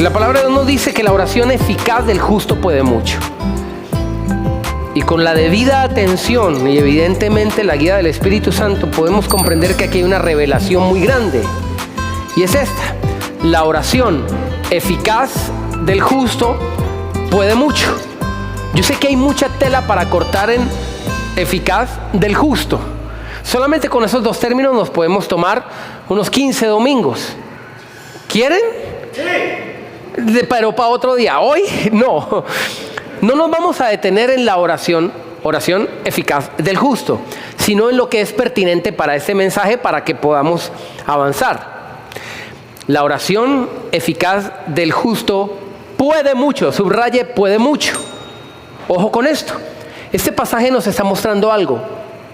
La palabra de Dios nos dice que la oración eficaz del justo puede mucho. Y con la debida atención y evidentemente la guía del Espíritu Santo podemos comprender que aquí hay una revelación muy grande. Y es esta: la oración eficaz del justo puede mucho. Yo sé que hay mucha tela para cortar en eficaz del justo. Solamente con esos dos términos nos podemos tomar unos 15 domingos. ¿Quieren? Sí. Pero para otro día. Hoy no. No nos vamos a detener en la oración eficaz del justo, sino en lo que es pertinente para este mensaje para que podamos avanzar. La oración eficaz del justo puede mucho, subraye, puede mucho. Ojo con esto. Este pasaje nos está mostrando algo.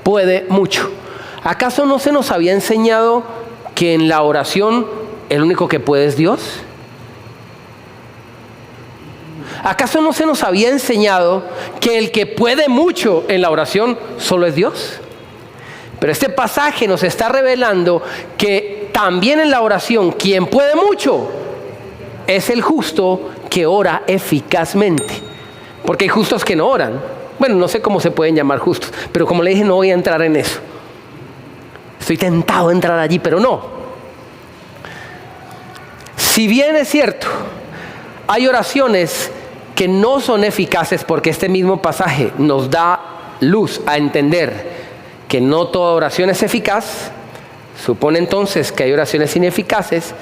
Puede mucho. ¿Acaso no se nos había enseñado que en la oración el único que puede es Dios? ¿Acaso no se nos había enseñado que el que puede mucho en la oración solo es Dios? Pero este pasaje nos está revelando que también en la oración quien puede mucho es el justo que ora eficazmente. Porque hay justos que no oran. Bueno, no sé cómo se pueden llamar justos, pero como le dije, no voy a entrar en eso. Estoy tentado a entrar allí, pero no. Si bien es cierto, hay oraciones que no son eficaces, porque este mismo pasaje nos da luz a entender que no toda oración es eficaz, supone entonces que hay oraciones ineficaces.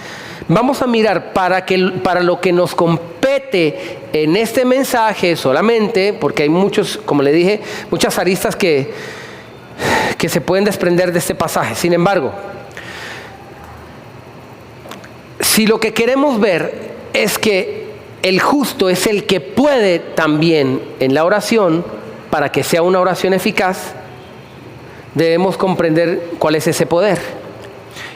Vamos a mirar para lo que nos compete en este mensaje solamente, porque hay muchos, como le dije, muchas aristas que se pueden desprender de este pasaje. Sin embargo, si lo que queremos ver es que el justo es el que puede también en la oración, para que sea una oración eficaz, debemos comprender cuál es ese poder.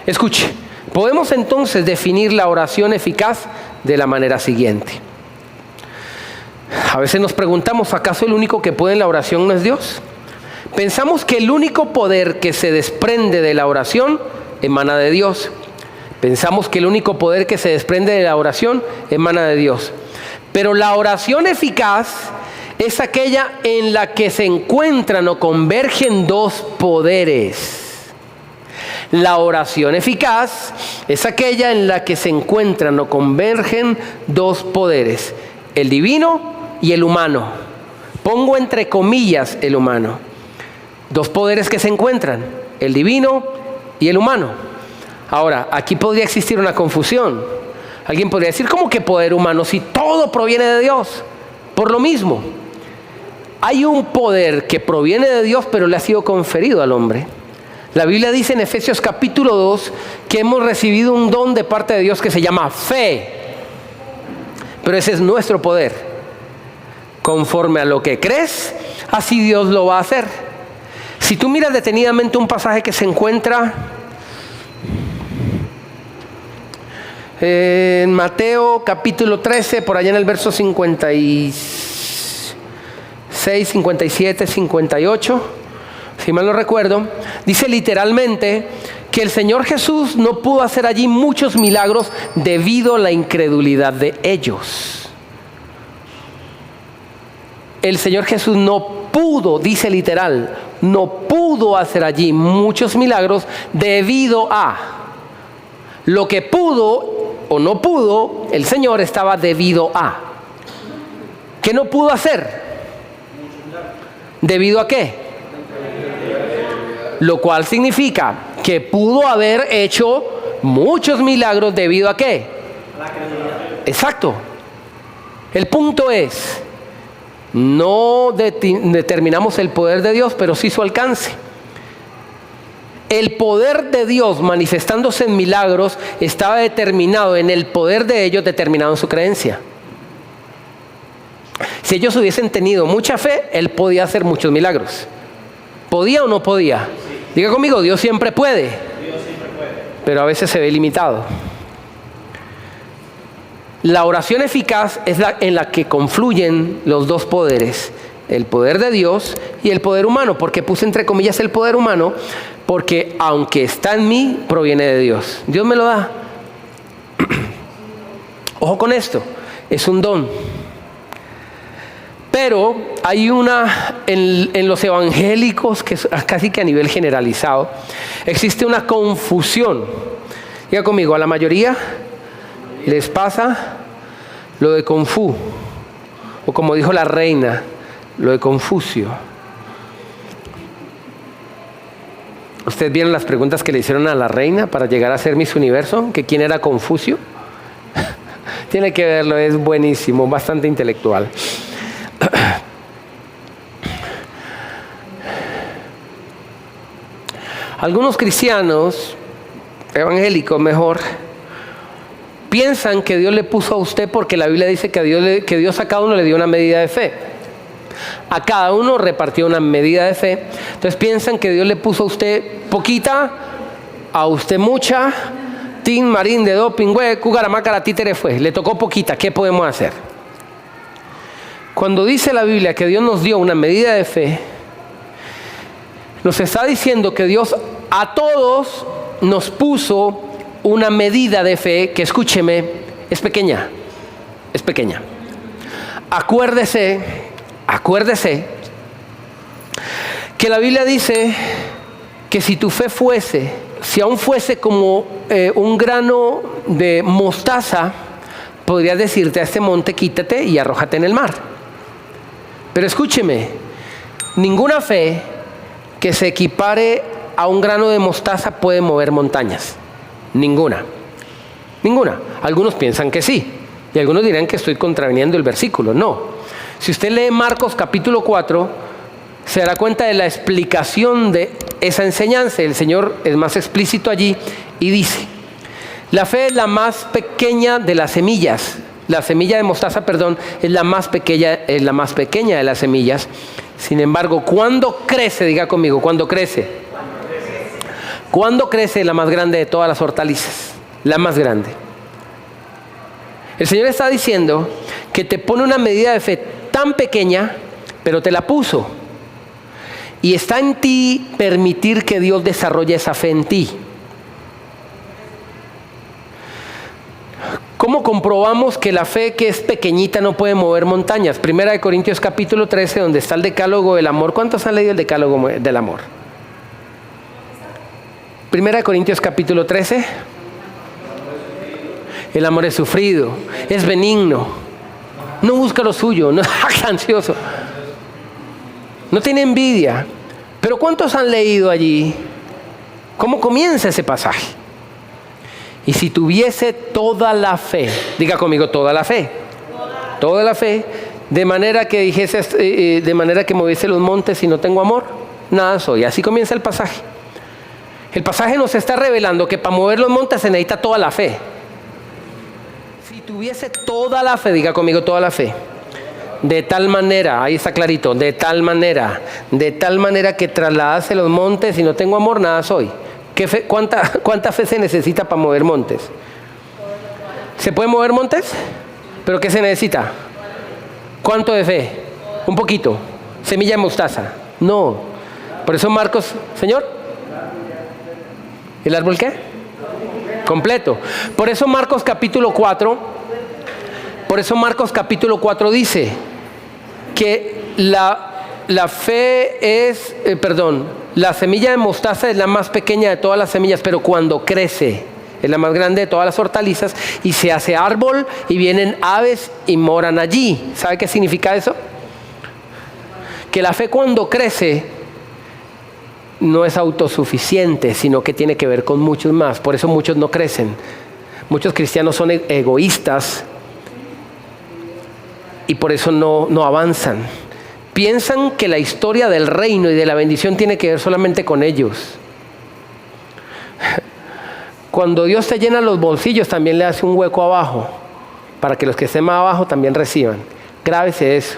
Escuche, podemos entonces definir la oración eficaz de la manera siguiente. A veces nos preguntamos, ¿acaso el único que puede en la oración no es Dios? Pensamos que el único poder que se desprende de la oración emana de Dios. Pensamos que el único poder que se desprende de la oración emana de Dios. Pero la oración eficaz es aquella en la que se encuentran o convergen dos poderes. La oración eficaz es aquella en la que se encuentran o convergen dos poderes, el divino y el humano. Pongo entre comillas el humano. Dos poderes que se encuentran, el divino y el humano. Ahora, aquí podría existir una confusión. Alguien podría decir, ¿cómo que poder humano si todo proviene de Dios? Por lo mismo, hay un poder que proviene de Dios, pero le ha sido conferido al hombre. La Biblia dice en Efesios capítulo 2 que hemos recibido un don de parte de Dios que se llama fe. Pero ese es nuestro poder. Conforme a lo que crees, así Dios lo va a hacer. Si tú miras detenidamente un pasaje que se encuentra en Mateo capítulo 13, por allá en el verso 56, 57, 58, si mal no recuerdo, dice literalmente que el Señor Jesús no pudo hacer allí muchos milagros debido a la incredulidad de ellos. El Señor Jesús no pudo, dice literal, no pudo hacer allí muchos milagros debido a lo que pudo o no pudo, el Señor estaba debido a. ¿Qué no pudo hacer? ¿Debido a qué? Lo cual significa que pudo haber hecho muchos milagros debido a qué? Exacto. El punto es, no determinamos el poder de Dios, pero sí su alcance. El poder de Dios manifestándose en milagros estaba determinado en el poder de ellos, determinado en su creencia. Si ellos hubiesen tenido mucha fe, Él podía hacer muchos milagros. ¿Podía o no podía? Diga conmigo, Dios siempre puede. Dios siempre puede. Pero a veces se ve limitado. La oración eficaz es la en la que confluyen los dos poderes, el poder de Dios y el poder humano. ¿Por qué puse entre comillas el poder humano? Porque aunque está en mí, proviene de Dios. Dios me lo da. Ojo con esto, es un don. Pero hay en los evangélicos, que es casi que a nivel generalizado, existe una confusión. Diga conmigo, a la mayoría les pasa lo de Confú, o como dijo la reina, lo de Confucio. ¿Ustedes vieron las preguntas que le hicieron a la reina para llegar a ser Miss Universo? ¿Que quién era Confucio? Tiene que verlo, es buenísimo, bastante intelectual. Algunos cristianos, evangélicos mejor, piensan que Dios le puso a usted porque la Biblia dice que Dios a cada uno le dio una medida de fe. A cada uno repartió una medida de fe. Entonces piensan que Dios le puso a usted poquita, a usted mucha. Tin, marín, de doping, güey, cugaramacara, títere fue. Le tocó poquita, ¿qué podemos hacer? Cuando dice la Biblia que Dios nos dio una medida de fe, nos está diciendo que Dios a todos nos puso una medida de fe que, escúcheme, es pequeña. Es pequeña. Acuérdese que la Biblia dice que si tu fe si aún fuese como un grano de mostaza, podrías decirte a este monte, quítate y arrójate en el mar. Pero escúcheme, ninguna fe que se equipare a un grano de mostaza puede mover montañas. Ninguna. Algunos piensan que sí, y algunos dirán que estoy contraviniendo el versículo. No. Si usted lee Marcos capítulo 4, se dará cuenta de la explicación de esa enseñanza. El Señor es más explícito allí y dice: la fe es la más pequeña de las semillas. La semilla de mostaza, es la más pequeña de las semillas. Sin embargo, cuando crece, diga conmigo, cuando crece. Cuando crece, la más grande de todas las hortalizas. La más grande. El Señor está diciendo que te pone una medida de fe tan pequeña, pero te la puso. Y está en ti permitir que Dios desarrolle esa fe en ti. ¿Cómo comprobamos que la fe que es pequeñita no puede mover montañas? 1 Corintios capítulo 13, donde está el decálogo del amor. ¿Cuántos han leído el decálogo del amor? 1 Corintios capítulo 13. El amor es sufrido, es benigno, no busca lo suyo, no es ansioso, no tiene envidia. Pero ¿cuántos han leído allí cómo comienza ese pasaje? Y si tuviese toda la fe, diga conmigo, toda la fe, de manera que dijese, de manera que moviese los montes y no tengo amor, nada soy. Así comienza el pasaje. El pasaje nos está revelando que para mover los montes se necesita toda la fe. Si tuviese toda la fe, diga conmigo, toda la fe, de tal manera, ahí está clarito, de tal manera que trasladase los montes y no tengo amor, nada soy. ¿Cuánta fe se necesita para mover montes? ¿Se puede mover montes? ¿Pero qué se necesita? ¿Cuánto de fe? Un poquito. ¿Semilla de mostaza? No. Por eso Marcos, Señor, ¿el árbol qué? Completo. Por eso Marcos capítulo 4 dice que la fe es, la semilla de mostaza es la más pequeña de todas las semillas, pero cuando crece es la más grande de todas las hortalizas y se hace árbol y vienen aves y moran allí. ¿Sabe qué significa eso? Que la fe cuando crece no es autosuficiente, sino que tiene que ver con muchos más. Por eso muchos no crecen. Muchos cristianos son egoístas y por eso no avanzan. Piensan que la historia del reino y de la bendición tiene que ver solamente con ellos. Cuando Dios te llena los bolsillos, también le hace un hueco abajo, para que los que estén más abajo también reciban. Grábese eso.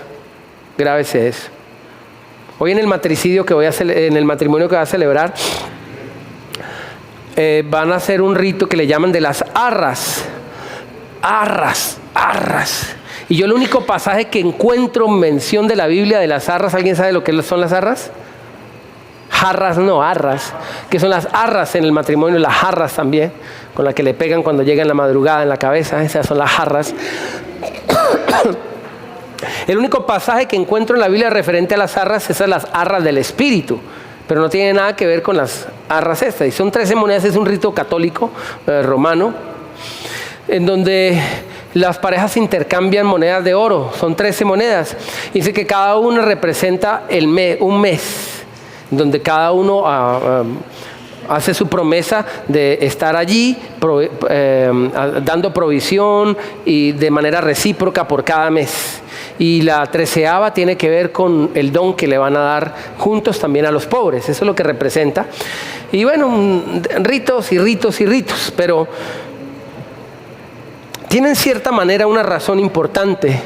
Hoy en el matrimonio que voy a celebrar, van a hacer un rito que le llaman de las arras. Arras. Y yo el único pasaje que encuentro mención de la Biblia de las arras, ¿alguien sabe lo que son las arras? jarras, no, arras, que son las arras en el matrimonio, las jarras también, con las que le pegan cuando llega en la madrugada en la cabeza, esas son las jarras. El único pasaje que encuentro en la Biblia referente a las arras es a las arras del Espíritu, pero no tiene nada que ver con las arras estas. Y son 13 monedas, es un rito católico romano, en donde las parejas intercambian monedas de oro. Son 13 monedas. Dice que cada una representa un mes, donde cada uno hace su promesa de estar allí dando provisión y de manera recíproca por cada mes. Y la 13ª tiene que ver con el don que le van a dar juntos también a los pobres. Eso es lo que representa. Y bueno, ritos y ritos y ritos, pero tienen cierta manera una razón importante.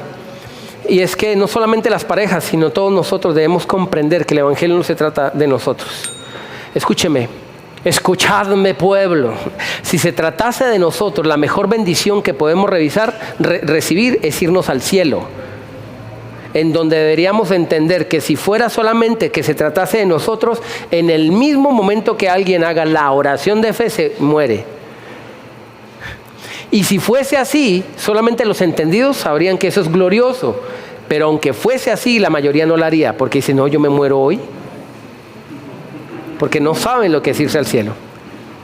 Y es que no solamente las parejas, sino todos nosotros debemos comprender que el Evangelio no se trata de nosotros. Escúcheme. Escuchadme, pueblo. Si se tratase de nosotros, la mejor bendición que podemos recibir es irnos al cielo, en donde deberíamos entender que si fuera solamente que se tratase de nosotros, en el mismo momento que alguien haga la oración de fe, se muere. Y si fuese así, solamente los entendidos sabrían que eso es glorioso. Pero aunque fuese así, la mayoría no lo haría, porque dicen, no, yo me muero hoy. Porque no saben lo que es irse al cielo.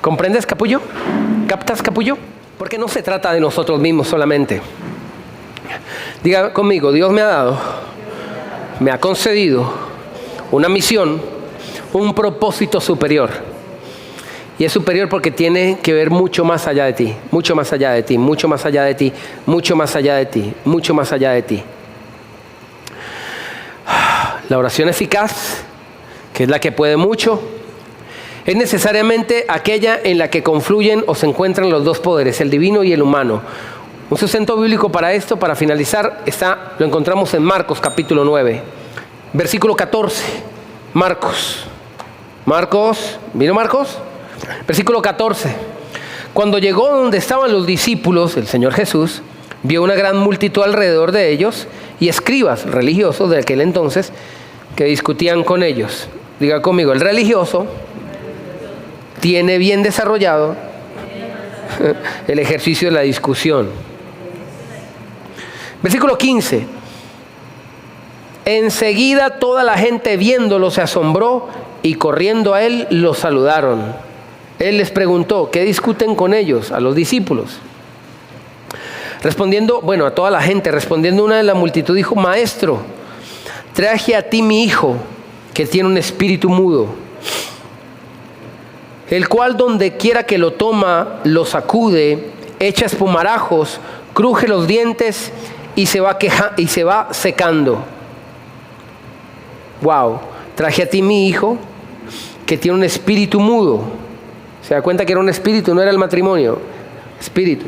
¿Comprendes, capullo? ¿Captas, capullo? Porque no se trata de nosotros mismos solamente. Diga conmigo, Dios me ha dado, me ha concedido una misión, un propósito superior. Y es superior porque tiene que ver mucho más allá de ti, mucho más allá de ti, mucho más allá de ti, mucho más allá de ti, mucho más allá de ti. La oración eficaz, que es la que puede mucho, es necesariamente aquella en la que confluyen o se encuentran los dos poderes, el divino y el humano. Un sustento bíblico para esto, para finalizar, lo encontramos en Marcos capítulo 9, versículo 14. Marcos, ¿vino Marcos? Versículo 14. Cuando llegó donde estaban los discípulos, el Señor Jesús vio una gran multitud alrededor de ellos y escribas religiosos de aquel entonces que discutían con ellos. Diga conmigo, el religioso tiene bien desarrollado el ejercicio de la discusión. Versículo 15. Enseguida toda la gente viéndolo se asombró y corriendo a él lo saludaron. Él les preguntó, ¿qué discuten con ellos? A los discípulos. Respondiendo, a toda la gente, respondiendo una de la multitud dijo, Maestro, traje a ti mi hijo, que tiene un espíritu mudo, el cual donde quiera que lo toma, lo sacude, echa espumarajos, cruje los dientes y se va secando. Wow, traje a ti mi hijo, que tiene un espíritu mudo. Se da cuenta que era un espíritu, no era el matrimonio, espíritu.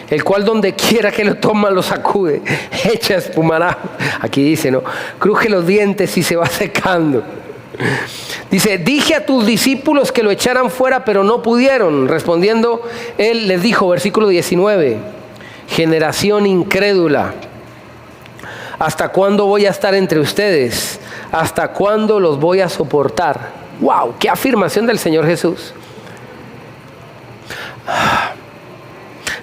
El cual donde quiera que lo toma, lo sacude, echa espumarajos. Aquí dice, ¿no? Cruje los dientes y se va secando. Dice, dije a tus discípulos que lo echaran fuera, pero no pudieron. Respondiendo, él les dijo, versículo 19, generación incrédula, ¿hasta cuándo voy a estar entre ustedes? ¿Hasta cuándo los voy a soportar? ¡Wow! ¡Qué afirmación del Señor Jesús!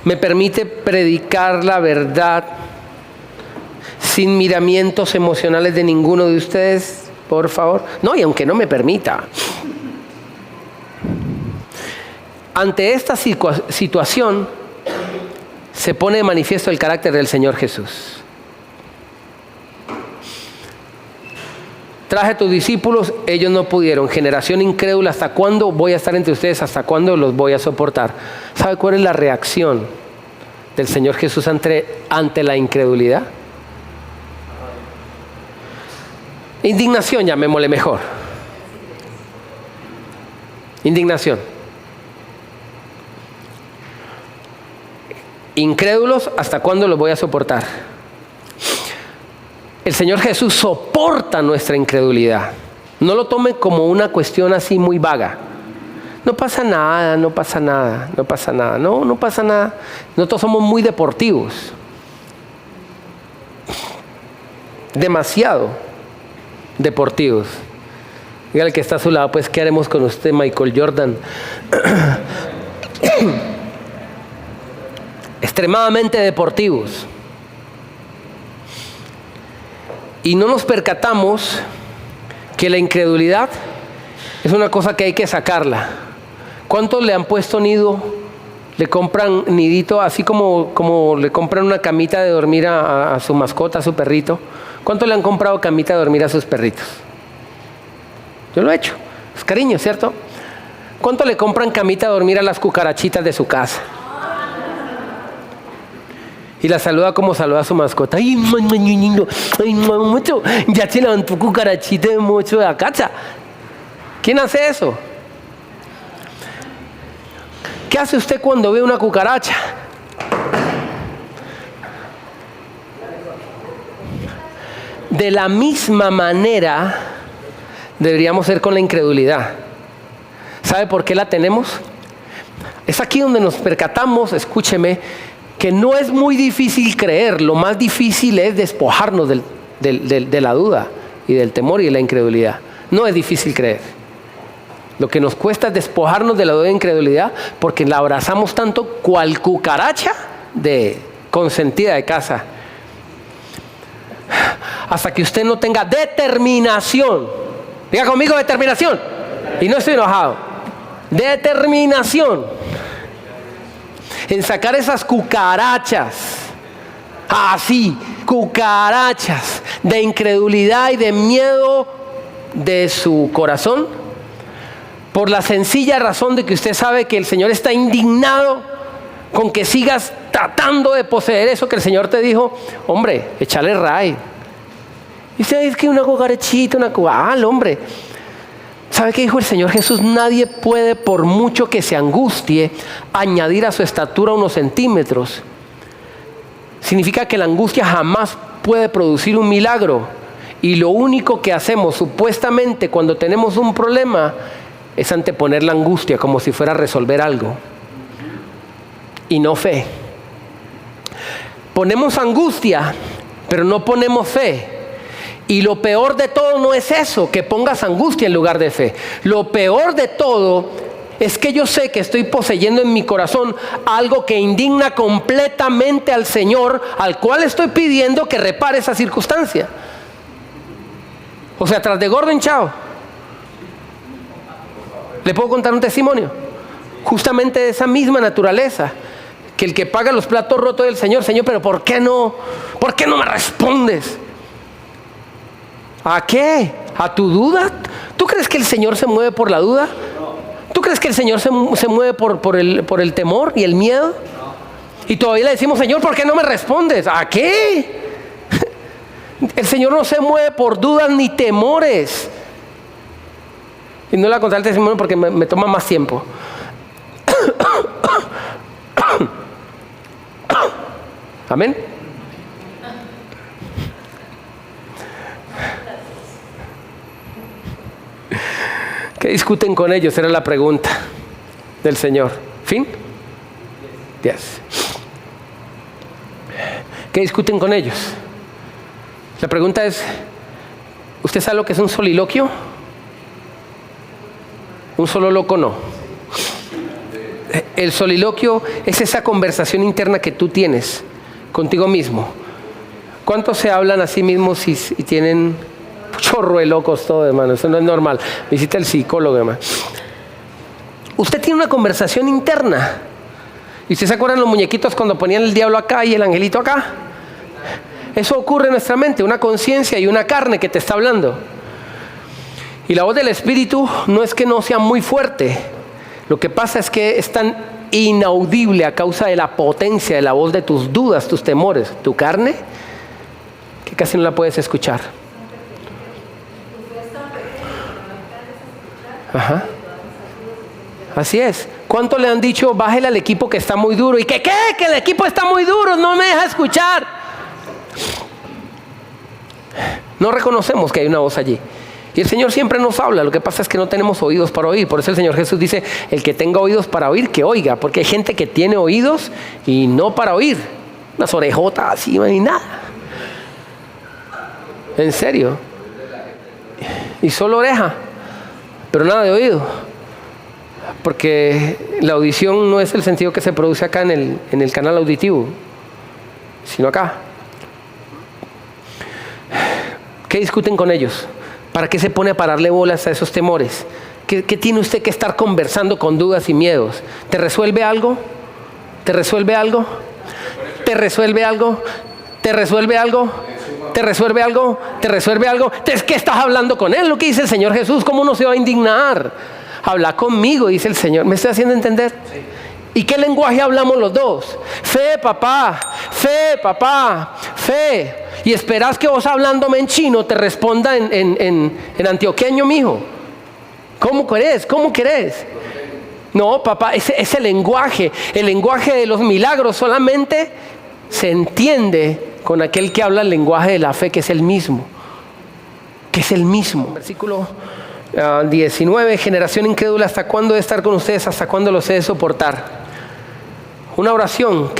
Me permite predicar la verdad sin miramientos emocionales de ninguno de ustedes, por favor. No, y aunque no me permita. Ante esta situación se pone de manifiesto el carácter del Señor Jesús. Traje a tus discípulos, ellos no pudieron. Generación incrédula, ¿hasta cuándo voy a estar entre ustedes? ¿Hasta cuándo los voy a soportar? ¿Sabe cuál es la reacción del Señor Jesús ante la incredulidad? Indignación, llamémosle mejor. Indignación. Incrédulos, ¿hasta cuándo los voy a soportar? El Señor Jesús soporta nuestra incredulidad. No lo tome como una cuestión así muy vaga. No pasa nada, no pasa nada, no pasa nada. No pasa nada. Nosotros somos muy deportivos. Demasiado deportivos. Dígale que está a su lado, pues, ¿qué haremos con usted, Michael Jordan? Extremadamente deportivos. Y no nos percatamos que la incredulidad es una cosa que hay que sacarla. ¿Cuántos le han puesto nido? Le compran nidito, así como le compran una camita de dormir a su mascota, a su perrito. ¿Cuántos le han comprado camita de dormir a sus perritos? Yo lo he hecho. Es cariño, ¿cierto? ¿Cuánto le compran camita de dormir a las cucarachitas de su casa? Y la saluda como saluda a su mascota. ¡Ay, mucho! Ya se levantó cucarachita de mucho de la casa. ¿Quién hace eso? ¿Qué hace usted cuando ve una cucaracha? De la misma manera deberíamos ser con la incredulidad. ¿Sabe por qué la tenemos? Es aquí donde nos percatamos, escúcheme, que no es muy difícil creer. Lo más difícil es despojarnos de la duda y del temor y de la incredulidad. No es difícil creer. Lo que nos cuesta es despojarnos de la duda e incredulidad porque la abrazamos tanto cual cucaracha de consentida de casa. Hasta que usted no tenga determinación. Diga conmigo determinación. Y no estoy enojado. Determinación. En sacar esas cucarachas. Así, cucarachas de incredulidad y de miedo de su corazón. Por la sencilla razón de que usted sabe que el Señor está indignado con que sigas tratando de poseer eso que el Señor te dijo. Hombre, échale ray. Y usted dice que una cucarachita, hombre. ¿Sabe qué dijo el Señor Jesús? Nadie puede, por mucho que se angustie, añadir a su estatura unos centímetros. Significa que la angustia jamás puede producir un milagro. Y lo único que hacemos supuestamente cuando tenemos un problema es anteponer la angustia como si fuera a resolver algo. Y no fe. Ponemos angustia, pero no ponemos fe. Y lo peor de todo no es eso, que pongas angustia en lugar de fe. Lo peor de todo es que yo sé que estoy poseyendo en mi corazón algo que indigna completamente al Señor, al cual estoy pidiendo que repare esa circunstancia. O sea, tras de gordo hinchado. ¿Le puedo contar un testimonio? Justamente de esa misma naturaleza. Que el que paga los platos rotos del Señor, Señor, pero ¿por qué no? ¿Por qué no me respondes? ¿A qué? ¿A tu duda? ¿Tú crees que el Señor se mueve por la duda? ¿Tú crees que el Señor se mueve por el temor y el miedo? Y todavía le decimos, Señor, ¿por qué no me respondes? ¿A qué? El Señor no se mueve por dudas ni temores. Y no le voy a contar el testimonio porque me toma más tiempo. Amén. ¿Qué discuten con ellos? Era la pregunta del Señor. ¿Fin? Yes. ¿Qué discuten con ellos? La pregunta es, ¿usted sabe lo que es un soliloquio? Un solo loco no. El soliloquio es esa conversación interna que tú tienes contigo mismo. ¿Cuántos se hablan a sí mismos y tienen un chorro de locos todo, hermano? Eso no es normal. Visita el psicólogo, hermano. Usted tiene una conversación interna. ¿Y usted se acuerdan los muñequitos cuando ponían el diablo acá y el angelito acá? Eso ocurre en nuestra mente, una conciencia y una carne que te está hablando. Y la voz del Espíritu no es que no sea muy fuerte. Lo que pasa es que es tan inaudible a causa de la potencia de la voz de tus dudas, tus temores, tu carne, que casi no la puedes escuchar. Ajá. Así es. ¿Cuánto le han dicho, bájele al equipo que está muy duro? ¿Y qué? Que el equipo está muy duro, no me deja escuchar. No reconocemos que hay una voz allí. Y el Señor siempre nos habla, lo que pasa es que no tenemos oídos para oír. Por eso el Señor Jesús dice, el que tenga oídos para oír, que oiga. Porque hay gente que tiene oídos y no para oír. Unas orejotas así, ni nada. En serio. Y solo oreja. pero nada de oído. Porque la audición no es el sentido que se produce acá en el canal auditivo, sino acá. ¿Qué discuten con ellos? ¿Para qué se pone a pararle bolas a esos temores? ¿Qué tiene usted que estar conversando con dudas y miedos? ¿Te resuelve algo? ¿Te resuelve algo? ¿Te resuelve algo? ¿Te resuelve algo? ¿Te resuelve algo? ¿Te resuelve algo? Es que estás hablando con él, lo que dice el Señor Jesús. ¿Cómo no se va a indignar? Habla conmigo, dice el Señor. ¿Me estoy haciendo entender? Sí. ¿Y qué lenguaje hablamos los dos? Fe, papá, fe, papá, fe. Y esperás que vos hablándome en chino te responda en antioqueño, mijo. ¿Cómo querés? ¿Cómo querés? No, papá, ese lenguaje, el lenguaje de los milagros solamente se entiende con aquel que habla el lenguaje de la fe, que es el mismo. Que es el mismo. Versículo 19, generación incrédula, ¿hasta cuándo he de estar con ustedes? ¿Hasta cuándo los he de soportar? Una oración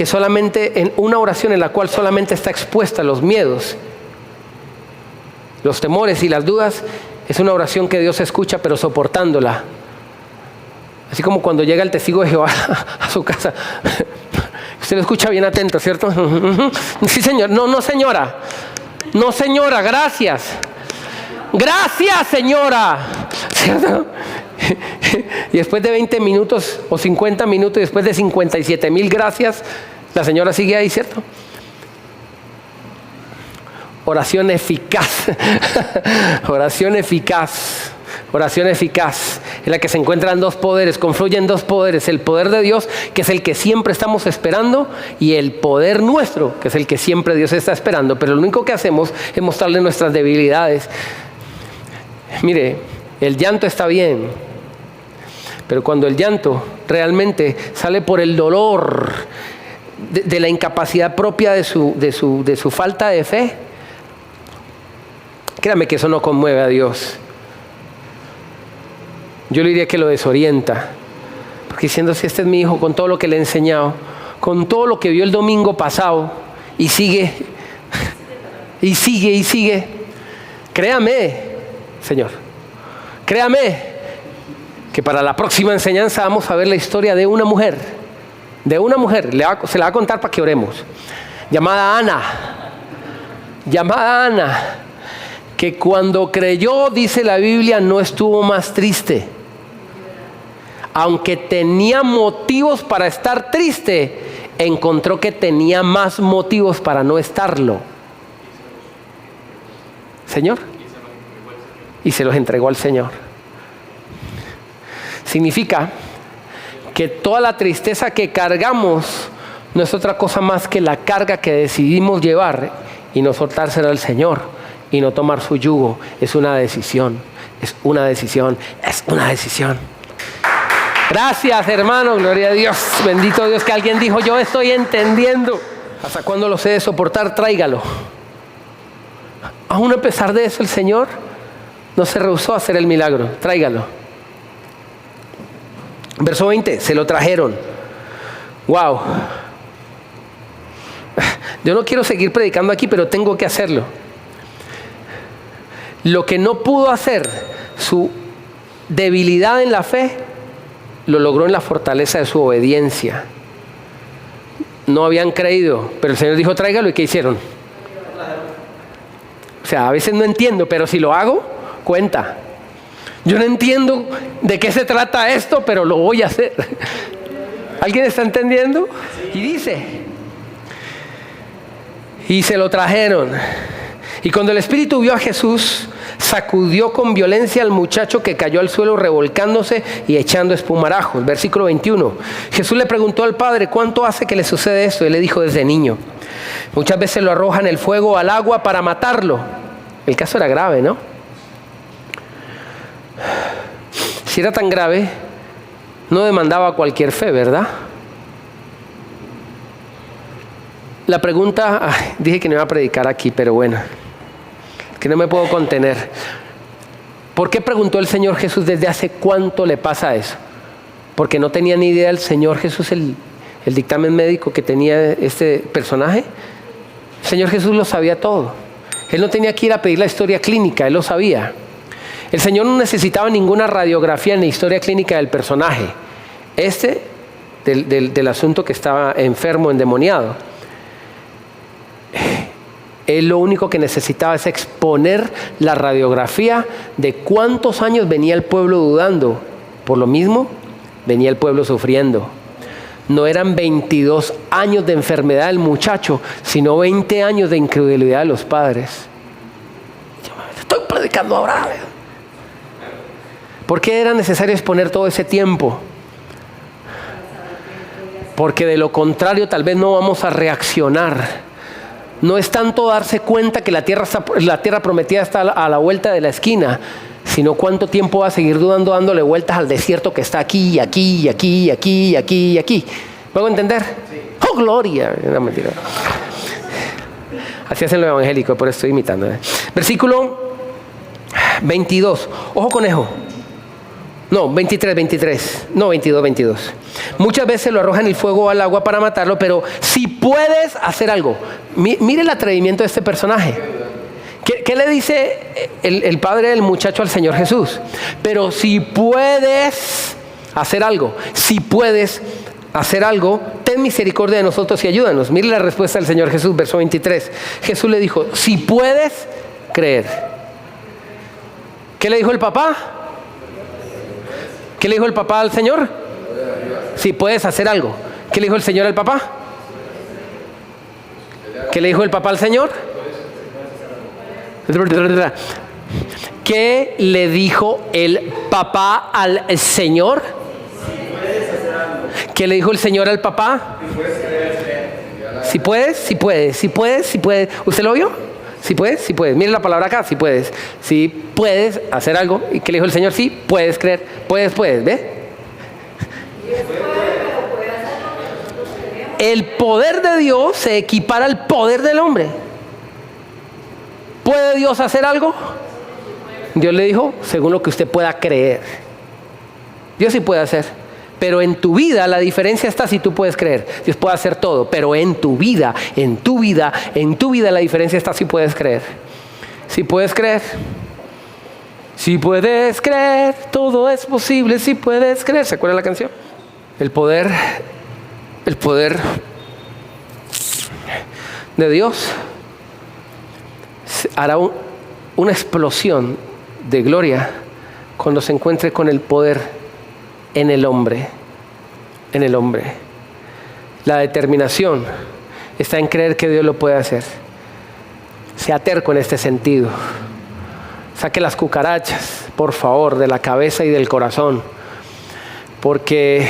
una oración en la cual solamente está expuesta a los miedos, los temores y las dudas, es una oración que Dios escucha, pero soportándola. Así como cuando llega el testigo de Jehová a su casa. Usted lo escucha bien atento, ¿cierto? Sí, señor. No, señora. No, señora, gracias. Gracias, señora. ¿Cierto? Y después de 20 minutos o 50 minutos, después de 57,000 gracias, la señora sigue ahí, ¿cierto? Oración eficaz. Oración eficaz. Oración eficaz, en la que se encuentran dos poderes, confluyen dos poderes, el poder de Dios, que es el que siempre estamos esperando, y el poder nuestro, que es el que siempre Dios está esperando. Pero lo único que hacemos es mostrarle nuestras debilidades. Mire, el llanto está bien, pero cuando el llanto realmente sale por el dolor de la incapacidad propia de su falta de fe, créame que eso no conmueve a Dios. Yo le diría que lo desorienta, porque diciendo, si este es mi hijo, con todo lo que le he enseñado, con todo lo que vio el domingo pasado, y sigue, y sigue, y sigue. Créame, Señor, créame, que para la próxima enseñanza vamos a ver la historia de una mujer, se la va a contar para que oremos, llamada Ana, que cuando creyó, dice la Biblia, no estuvo más triste. Aunque tenía motivos para estar triste, encontró que tenía más motivos para no estarlo. ¿Señor? Y se los entregó al Señor. Significa que toda la tristeza que cargamos no es otra cosa más que la carga que decidimos llevar y no soltársela al Señor y no tomar su yugo. Es una decisión, es una decisión, es una decisión. Gracias, hermano, gloria a Dios, bendito Dios, que alguien dijo, yo estoy entendiendo. ¿Hasta cuándo los he de soportar? Tráigalo. Aún a pesar de eso, el Señor no se rehusó a hacer el milagro. Tráigalo. Verso 20, se lo trajeron. Wow. Yo no quiero seguir predicando aquí, pero tengo que hacerlo. Lo que no pudo hacer su debilidad en la fe, lo logró en la fortaleza de su obediencia. No habían creído, pero el Señor dijo, tráigalo, ¿y qué hicieron? O sea, a veces no entiendo, pero si lo hago, cuenta. Yo no entiendo de qué se trata esto, pero lo voy a hacer. ¿Alguien está entendiendo? Y dice, y se lo trajeron. Y cuando el Espíritu vio a Jesús, sacudió con violencia al muchacho, que cayó al suelo revolcándose y echando espumarajos. Versículo 21. Jesús le preguntó al padre, ¿cuánto hace que le sucede esto? Y él le dijo, desde niño. Muchas veces lo arrojan el fuego o al agua para matarlo. El caso era grave, ¿no? Si era tan grave, no demandaba cualquier fe, ¿verdad? La pregunta, dije que no iba a predicar aquí, pero bueno, que no me puedo contener. ¿Por qué preguntó el Señor Jesús desde hace cuánto le pasa eso? Porque no tenía ni idea el Señor Jesús el dictamen médico que tenía este personaje. El Señor Jesús lo sabía todo. Él no tenía que ir a pedir la historia clínica, Él lo sabía. El Señor no necesitaba ninguna radiografía en la historia clínica del personaje. Del asunto que estaba enfermo, endemoniado. Él lo único que necesitaba es exponer la radiografía de cuántos años venía el pueblo dudando. Por lo mismo, venía el pueblo sufriendo. No eran 22 años de enfermedad del muchacho, sino 20 años de incredulidad de los padres. Estoy predicando ahora. ¿Por qué era necesario exponer todo ese tiempo? Porque de lo contrario tal vez no vamos a reaccionar. No es tanto darse cuenta que la tierra prometida está a la vuelta de la esquina, sino cuánto tiempo va a seguir dudando, dándole vueltas al desierto que está aquí, y aquí, y aquí, y aquí, y aquí, y aquí. ¿Me hago entender? Sí. ¡Oh, gloria! No, mentira. Así hacen lo evangélico, por eso estoy imitando. Versículo 22. Ojo conejo. No, 23. No, 22. Muchas veces lo arrojan el fuego o al agua para matarlo, pero si puedes hacer algo. Mire el atrevimiento de este personaje. ¿Qué le dice el padre del muchacho al Señor Jesús? Pero si puedes hacer algo, ten misericordia de nosotros y ayúdanos. Mire la respuesta del Señor Jesús, verso 23. Jesús le dijo, si puedes creer. ¿Qué le dijo el papá? ¿Qué le dijo el papá al Señor? Si puedes hacer algo. ¿Qué le dijo el Señor al papá? ¿Qué le dijo el papá al Señor? ¿Qué le dijo el papá al Señor? ¿Qué le dijo el Señor al papá? Si puedes. ¿Usted lo vio? Si puedes. Mire la palabra acá, si puedes. Si puedes hacer algo. ¿Y qué le dijo el Señor? Sí, puedes creer. Puedes, ¿ve? El poder de Dios se equipara al poder del hombre. ¿Puede Dios hacer algo? Dios le dijo, según lo que usted pueda creer. Dios sí puede hacer. Pero en tu vida la diferencia está si tú puedes creer. Dios puede hacer todo, pero en tu vida la diferencia está si puedes creer. Si puedes creer. Si puedes creer, todo es posible. Si puedes creer. ¿Se acuerda la canción? El poder de Dios hará una explosión de gloria cuando se encuentre con el poder en el hombre. La determinación está en creer que Dios lo puede hacer. Sea terco en este sentido. Saque las cucarachas, por favor, de la cabeza y del corazón. Porque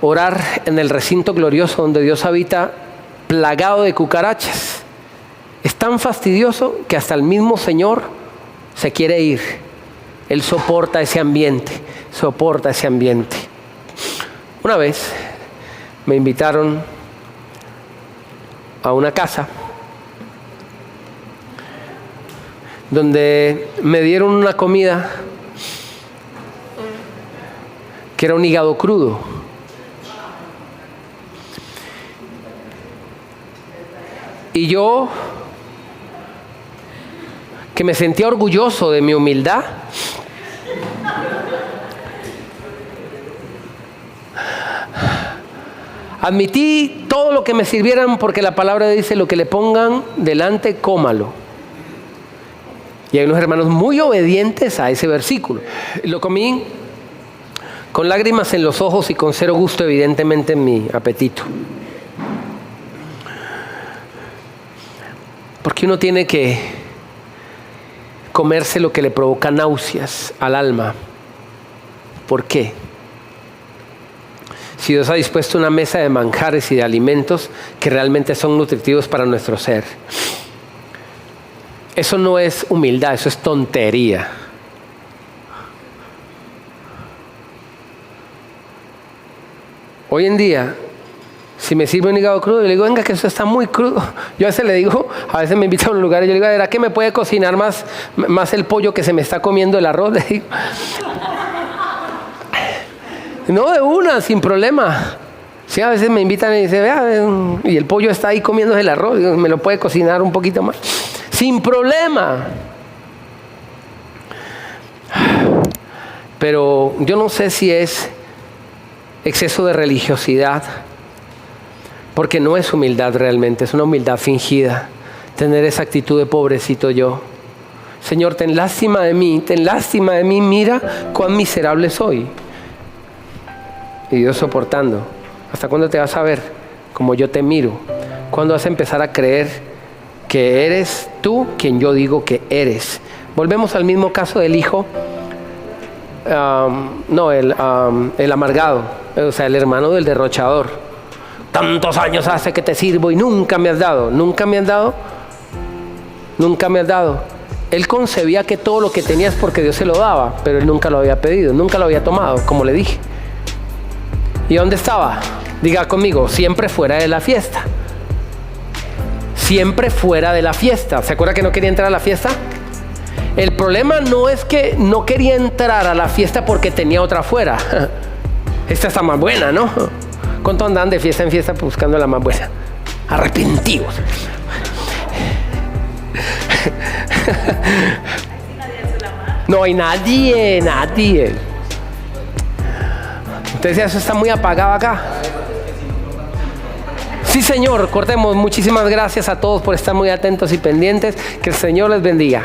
orar en el recinto glorioso donde Dios habita, plagado de cucarachas, es tan fastidioso que hasta el mismo Señor se quiere ir. Él soporta ese ambiente. Una vez me invitaron a una casa donde me dieron una comida que era un hígado crudo. Y yo, que me sentía orgulloso de mi humildad, admití todo lo que me sirvieran porque la palabra dice lo que le pongan delante, cómalo. Y hay unos hermanos muy obedientes a ese versículo. Lo comí con lágrimas en los ojos y con cero gusto evidentemente en mi apetito. Porque uno tiene que comerse lo que le provoca náuseas al alma. ¿Por qué? Si Dios ha dispuesto una mesa de manjares y de alimentos que realmente son nutritivos para nuestro ser. Eso no es humildad, eso es tontería. Hoy en día, si me sirve un hígado crudo, yo le digo, venga, que eso está muy crudo. Yo a veces le digo, a veces me invitan a un lugar y yo le digo, ¿será que me puede cocinar más el pollo que se me está comiendo el arroz? Le digo. No, de una, sin problema. Sí, a veces me invitan y dicen, vea, y el pollo está ahí comiéndose el arroz, me lo puede cocinar un poquito más. Sin problema. Pero yo no sé si es exceso de religiosidad, porque no es humildad realmente, es una humildad fingida, tener esa actitud de pobrecito yo. Señor, ten lástima de mí, mira cuán miserable soy. Y Dios soportando. ¿Hasta cuándo te vas a ver como yo te miro? ¿Cuándo vas a empezar a creer que eres tú quien yo digo que eres? Volvemos al mismo caso del hijo, el amargado, o sea, el hermano del derrochador. Tantos años hace que te sirvo y nunca me has dado. Él concebía que todo lo que tenía es porque Dios se lo daba, pero él nunca lo había pedido, nunca lo había tomado, como le dije. ¿Y dónde estaba? Diga conmigo, siempre fuera de la fiesta. Siempre fuera de la fiesta. ¿Se acuerda que no quería entrar a la fiesta? El problema no es que no quería entrar a la fiesta porque tenía otra afuera. Esta está más buena, ¿no? ¿Cuánto andan de fiesta en fiesta buscando la más buena? Arrepentidos. No hay nadie. Entonces eso está muy apagado acá. Sí, Señor, cortemos. Muchísimas gracias a todos por estar muy atentos y pendientes. Que el Señor les bendiga.